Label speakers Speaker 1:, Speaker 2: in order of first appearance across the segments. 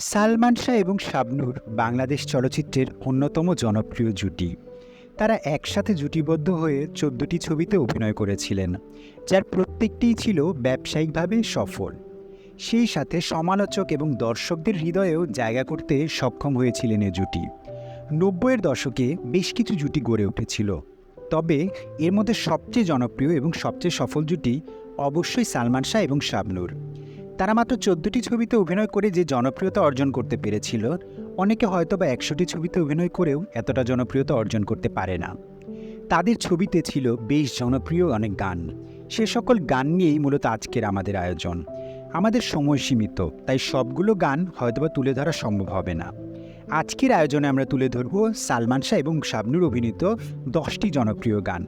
Speaker 1: সালমান শাহ এবং শাবনূর বাংলাদেশ চলচ্চিত্রের অন্যতম জনপ্রিয় জুটি। তারা একসাথে জুটিবদ্ধ হয়ে ১৪টি ছবিতে অভিনয় করেছিলেন, যার প্রত্যেকটিই ছিল ব্যবসায়িকভাবে সফল। সেই সাথে সমালোচক এবং দর্শকদের হৃদয়েও জায়গা করতে সক্ষম হয়েছিলেন এ জুটি। ৯০-এর দশকে বেশ কিছু জুটি গড়ে উঠেছিল, তবে এর মধ্যে সবচেয়ে জনপ্রিয় এবং সবচেয়ে সফল জুটি অবশ্যই সালমান শাহ এবং শাবনূর। তারা মাত্র ১৪টি ছবিতে অভিনয় করে যে জনপ্রিয়তা অর্জন করতে পেরেছিল, অনেকে হয়তোবা ১০০টি ছবিতে অভিনয় করেও এতটা জনপ্রিয়তা অর্জন করতে পারে না। তাদের ছবিতে ছিল বেশ জনপ্রিয় অনেক গান। সে সকল গান নিয়েই মূলত আজকের আমাদের আয়োজন। আমাদের সময় সীমিত, তাই সবগুলো গান হয়তোবা তুলে ধরা সম্ভব হবে না। আজকের আয়োজনে আমরা তুলে ধরব সালমান শাহ এবং শাবনূর অভিনীত 10টি জনপ্রিয় গান।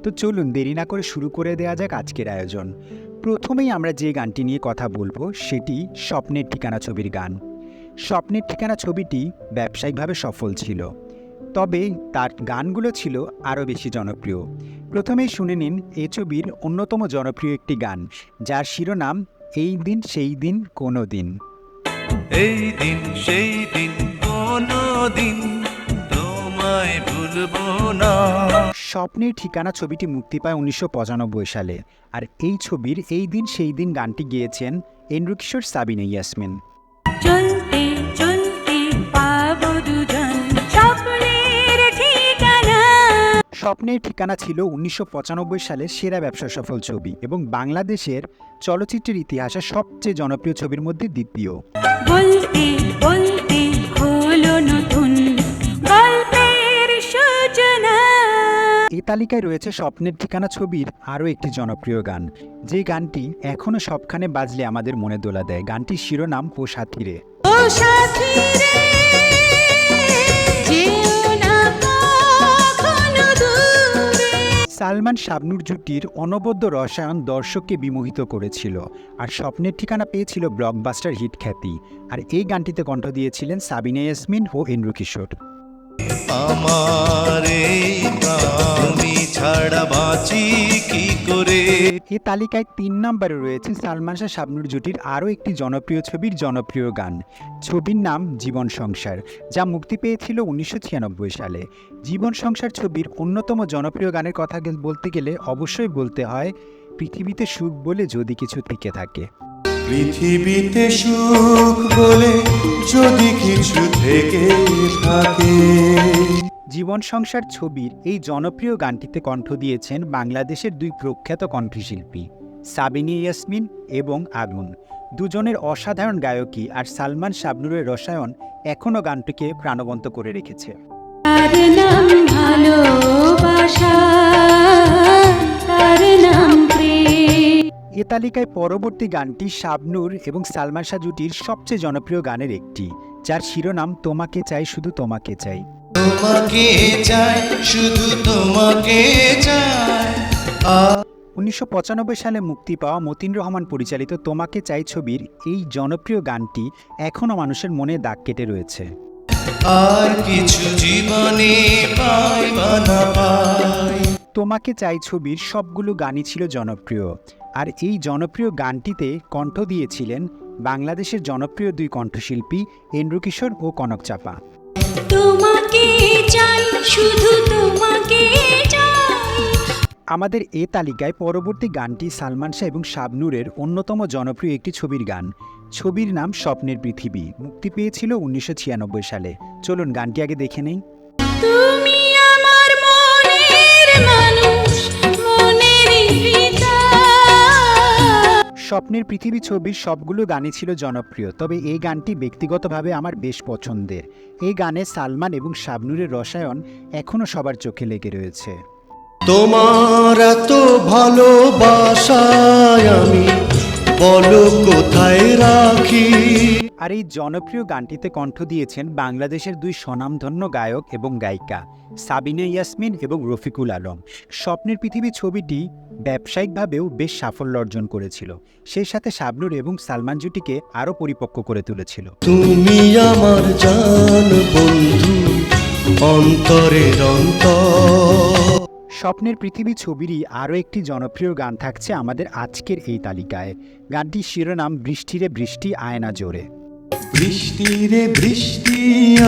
Speaker 1: তো চলুন দেরি না করে শুরু করে দেওয়া যাক আজকের আয়োজন। প্রথমেই আমরা যে গানটি নিয়ে কথা বলবো সেটি স্বপ্নের ঠিকানা ছবির গান। স্বপ্নের ঠিকানা ছবিটি ব্যবসায়িকভাবে সফল ছিল, তবে তার গানগুলো ছিল আরও বেশি জনপ্রিয়। প্রথমেই শুনে নিন এ ছবির অন্যতম জনপ্রিয় একটি গান, যার শিরোনাম এই দিন সেই দিন কোনো দিন।
Speaker 2: এই দিন সেই দিন কোনো দিন তোমায় ভুলবো না।
Speaker 1: স্বপ্নের ঠিকানা ছবিটি মুক্তি পায় ১৯৯৫ সালে, আর এই ছবির এই দিন সেই দিন গানটি গেয়েছেন এন্ড্রু কিশোর, সাবিনা ইয়াসমিন।
Speaker 3: চলতে চলতে পাবো দুজন স্বপ্নের ঠিকানা।
Speaker 1: স্বপ্নের ঠিকানা ছিল ১৯৯৫ সালের সেরা ব্যবসা সফল ছবি এবং বাংলাদেশের চলচ্চিত্রের ইতিহাসে সবচেয়ে জনপ্রিয় ছবির মধ্যে দ্বিতীয়।
Speaker 3: বলতে বলতে হলো নতুন গল্পের সূচনা।
Speaker 1: এই তালিকায় রয়েছে স্বপ্নের ঠিকানা ছবির আরও একটি জনপ্রিয় গান, যে গানটি এখনও সবখানে বাজলে আমাদের মনে দোলা দেয়। গানটির শিরোনাম ও সাথী রে।
Speaker 3: ও সাথী রে, যেও না কখনো দূরে।
Speaker 1: সালমান শাবনূর জুটির অনবদ্য রসায়ন দর্শককে বিমোহিত করেছিল, আর স্বপ্নের ঠিকানা পেয়েছিল ব্লকবাস্টার হিট খ্যাতি। আর এই গানটিতে কণ্ঠ দিয়েছিলেন সাবিনা ইয়াসমিন ও এন্ড্রু কিশোর।
Speaker 2: আমার এই প্রাণী ছাড়া বাঁচি কি করে।
Speaker 1: এই তালিকায় ৩ নম্বরে রয়েছে সালমান শাহ শাবনূর জুটির আরও একটি জনপ্রিয় ছবির জনপ্রিয় গান। ছবির নাম জীবন সংসার, যা মুক্তি পেয়েছিল ১৯৯৬ সালে। জীবন সংসার ছবির অন্যতম জনপ্রিয় গানের কথা বলতে গেলে অবশ্যই বলতে হয় পৃথিবীতে সুখ বলে যদি কিছু থেকে থাকে।
Speaker 2: পৃথিবীতে সুখ বলে যদি কিছু থেকে থাকে।
Speaker 1: জীবন সংসার ছবির এই জনপ্রিয় গানটিতে কণ্ঠ দিয়েছেন বাংলাদেশের দুই প্রখ্যাত কণ্ঠশিল্পী সাবিনা ইয়াসমিন এবং আগুন। দুজনের অসাধারণ গায়কী আর সালমান শাবনূরের রসায়ন এখনও গানটিকে প্রাণবন্ত করে রেখেছে।
Speaker 3: তার নাম ভালোবাসা, তার নাম প্রেম।
Speaker 1: এ তালিকায় পরবর্তী গানটি শাবনূর এবং সালমান শাহ জুটির সবচেয়ে জনপ্রিয় গানের একটি, যার শিরোনাম তোমাকে চাই শুধু তোমাকে চাই।
Speaker 2: তোমাকে চাই শুধু তোমাকে চাই।
Speaker 1: ১৯৯৫ সালে মুক্তি পাওয়া মতিন রহমান পরিচালিত তোমাকে চাই ছবির এই জনপ্রিয় গানটি এখনও মানুষের মনে দাগ কেটে রয়েছে।
Speaker 2: আর কিছু জীবনে পাই বা না পাই।
Speaker 1: তোমাকে চাই ছবির সবগুলো গানই ছিল জনপ্রিয়, আর এই জনপ্রিয় গানটিতে কণ্ঠ দিয়েছিলেন বাংলাদেশের জনপ্রিয় দুই কণ্ঠশিল্পী এন্ড্রু কিশোর ও কনক চাপা।
Speaker 3: তোমাকে চাই শুধু তোমাকে চাই।
Speaker 1: আমাদের এ তালিকায় পরবর্তী গানটি সালমান শাহ এবং শাবনূরের অন্যতম জনপ্রিয় একটি ছবির গান। ছবির নাম স্বপ্নের পৃথিবী, মুক্তি পেয়েছিল ১৯৯৬ সালে। চলুন গানটি আগে দেখে নেই।
Speaker 3: তুমি আমার মনের মানুষ, মনেরই পিতা।
Speaker 1: স্বপ্নের পৃথিবী ছবির সবগুলো গানই ছিল জনপ্রিয়, তবে এই গানটি ব্যক্তিগতভাবে আমার বেশ পছন্দের। এই গানে সালমান এবং শাবনূরের রসায়ন এখনও সবার চোখে লেগে রয়েছে।
Speaker 2: তোমার এত ভালোবাসায় আমি বলো কোথায় রাখি।
Speaker 1: আর এই জনপ্রিয় গানটিতে কণ্ঠ দিয়েছেন বাংলাদেশের দুই স্বনামধন্য গায়ক এবং গায়িকা সাবিনা ইয়াসমিন এবং রফিকুল আলম। স্বপ্নের পৃথিবী ছবিটি ব্যবসায়িকভাবেও বেশ সাফল্য অর্জন করেছিল, সেই সাথে শাবনূর এবং সালমান জুটিকে আরও পরিপক্ক করে তুলেছিল।
Speaker 2: তুমি আমার জান বন্ধু, অন্তরের অন্তর।
Speaker 1: স্বপ্নের পৃথিবী ছবিরই আরও একটি জনপ্রিয় গান থাকছে আমাদের আজকের এই তালিকায়। গানটির শিরোনাম বৃষ্টিরে বৃষ্টি আয়না জোরে।
Speaker 2: বৃষ্টি রে বৃষ্টি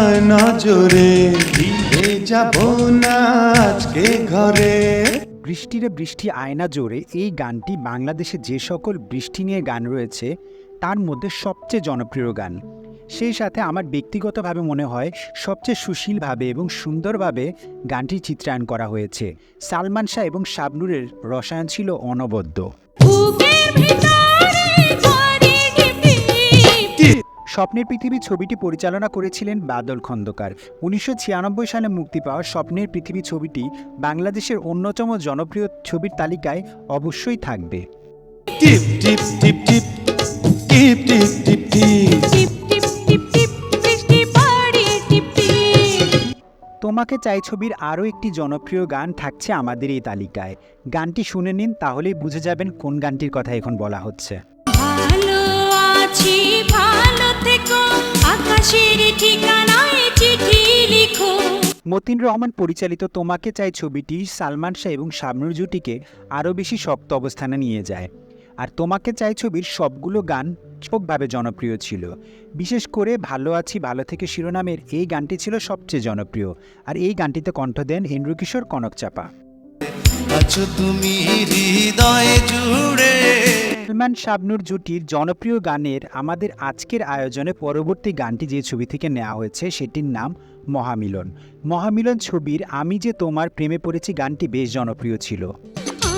Speaker 2: আয় নজরে ভিজে যাব না আজকে ঘরে।
Speaker 1: বৃষ্টিরে বৃষ্টি আয়না জোরে এই গানটি বাংলাদেশে যে সকল বৃষ্টি নিয়ে গান রয়েছে তার মধ্যে সবচেয়ে জনপ্রিয় গান। সেই সাথে আমার ব্যক্তিগতভাবে মনে হয় সবচেয়ে সুশীলভাবে এবং সুন্দরভাবে গানটি চিত্রায়ন করা হয়েছে। সালমান শাহ এবং শাবনূরের রসায়ন ছিল অনবদ্য।
Speaker 3: বুকের ভিতরে করে টিপি
Speaker 1: স্বপ্নের পৃথিবী ছবিটি পরিচালনা করেছিলেন বাদল খন্দকার। 1996 সালে মুক্তি পাওয়া স্বপ্নের পৃথিবী ছবিটি বাংলাদেশের অন্যতম জনপ্রিয় ছবির তালিকায় অবশ্যই থাকবে।
Speaker 2: টিপ টিপ টিপ টিপ টিপ টিপ টিপ টিপ।
Speaker 3: টিপ টিপ টিপ টিপ বৃষ্টি পড়ে টিপি।
Speaker 1: তোমাকে চাই ছবির আরও একটি জনপ্রিয় গান থাকছে আমাদের এই তালিকায়। গানটি শুনে নিন, তাহলেই বুঝে যাবেন কোন গানটির কথা এখন বলা হচ্ছে।
Speaker 3: ভালো আছি ভালো থেকো, আকাশের ঠিকানায় চিঠি লিখো।
Speaker 1: মতিন রহমান পরিচালিত তোমাকে চাই ছবিটি সালমান শাহ এবং শাবনূর জুটিকে আরও বেশি শক্ত অবস্থানে নিয়ে যায়। আর তোমাকে চাই ছবির সবগুলো গান ব্যাপকভাবে জনপ্রিয় ছিল। বিশেষ করে ভালো আছি ভালো থেকে শিরোনামের এই গানটি ছিল সবচেয়ে জনপ্রিয়। আর এই গানটিতে কণ্ঠ দেন এন্ড্রু কিশোর, কনক চাপা।
Speaker 2: আছো তুমি হৃদয়ে জুড়ে।
Speaker 1: সালমান শাবনূর জুটির জনপ্রিয় গানের আমাদের আজকের আয়োজনে পরবর্তী গানটি যে ছবি থেকে নেওয়া হয়েছে সেটির নাম মহামিলন। মহামিলন ছবির আমি যে তোমার প্রেমে পড়েছি গানটি বেশ জনপ্রিয় ছিল।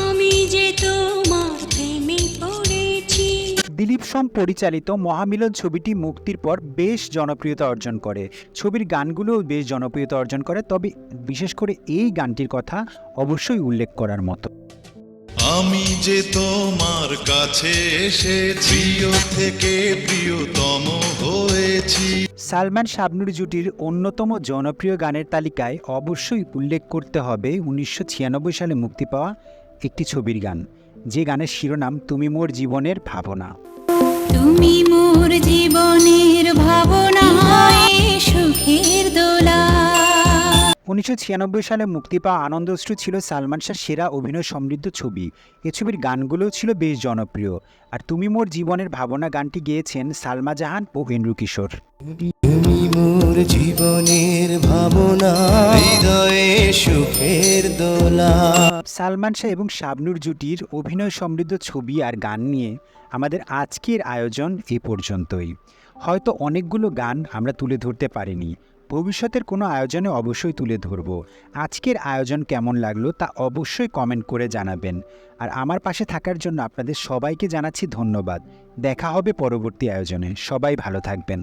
Speaker 3: আমি যে তোমার প্রেমে পড়েছি।
Speaker 1: দিলীপ সোম পরিচালিত মহামিলন ছবিটি মুক্তির পর বেশ জনপ্রিয়তা অর্জন করে। ছবির গানগুলোও বেশ জনপ্রিয়তা অর্জন করে, তবে বিশেষ করে এই গানটির কথা অবশ্যই উল্লেখ করার মতো।
Speaker 2: আমি যে তোমার কাছে এসেছি, প্রিয় থেকে প্রিয়তম হয়েছি।
Speaker 1: সালমান শাবনূর জুটির অন্যতম জনপ্রিয় গানের তালিকায় অবশ্যই উল্লেখ করতে হবে 1996 সালে মুক্তি পাওয়া একটি ছবির গান, যে গানের শিরোনাম তুমি মোর জীবনের ভাবনা।
Speaker 3: তুমি মোর জীবনের ভাবনা, সুখের দোলা।
Speaker 1: 1996 সালে মুক্তি পাওয়া আনন্দশ্রু ছিল সালমান শাহ সেরা অভিনয় সমৃদ্ধ ছবি। এ ছবির গানগুলোও ছিল বেশ জনপ্রিয়। আর তুমি মোর জীবনের ভাবনা গানটি গেয়েছেন সালমা জাহান ও এন্ড্রু কিশোর।
Speaker 2: তুমি মোর জীবনের ভাবনা, হৃদয়ে সুখের দোলা।
Speaker 1: সালমান শাহ এবং শাবনূর জুটির অভিনয় সমৃদ্ধ ছবি আর গান নিয়ে আমাদের আজকের আয়োজন এ পর্যন্তই। হয়তো অনেকগুলো গান আমরা তুলে ধরতে পারিনি, ভবিষ্যতের কোনো আয়োজনে অবশ্যই তুলে ধরব। আজকের আয়োজন কেমন লাগলো তা অবশ্যই কমেন্ট করে জানাবেন। আর আমার পাশে থাকার জন্য আপনাদের সবাইকে জানাচ্ছি ধন্যবাদ। দেখা হবে পরবর্তী আয়োজনে। সবাই ভালো থাকবেন।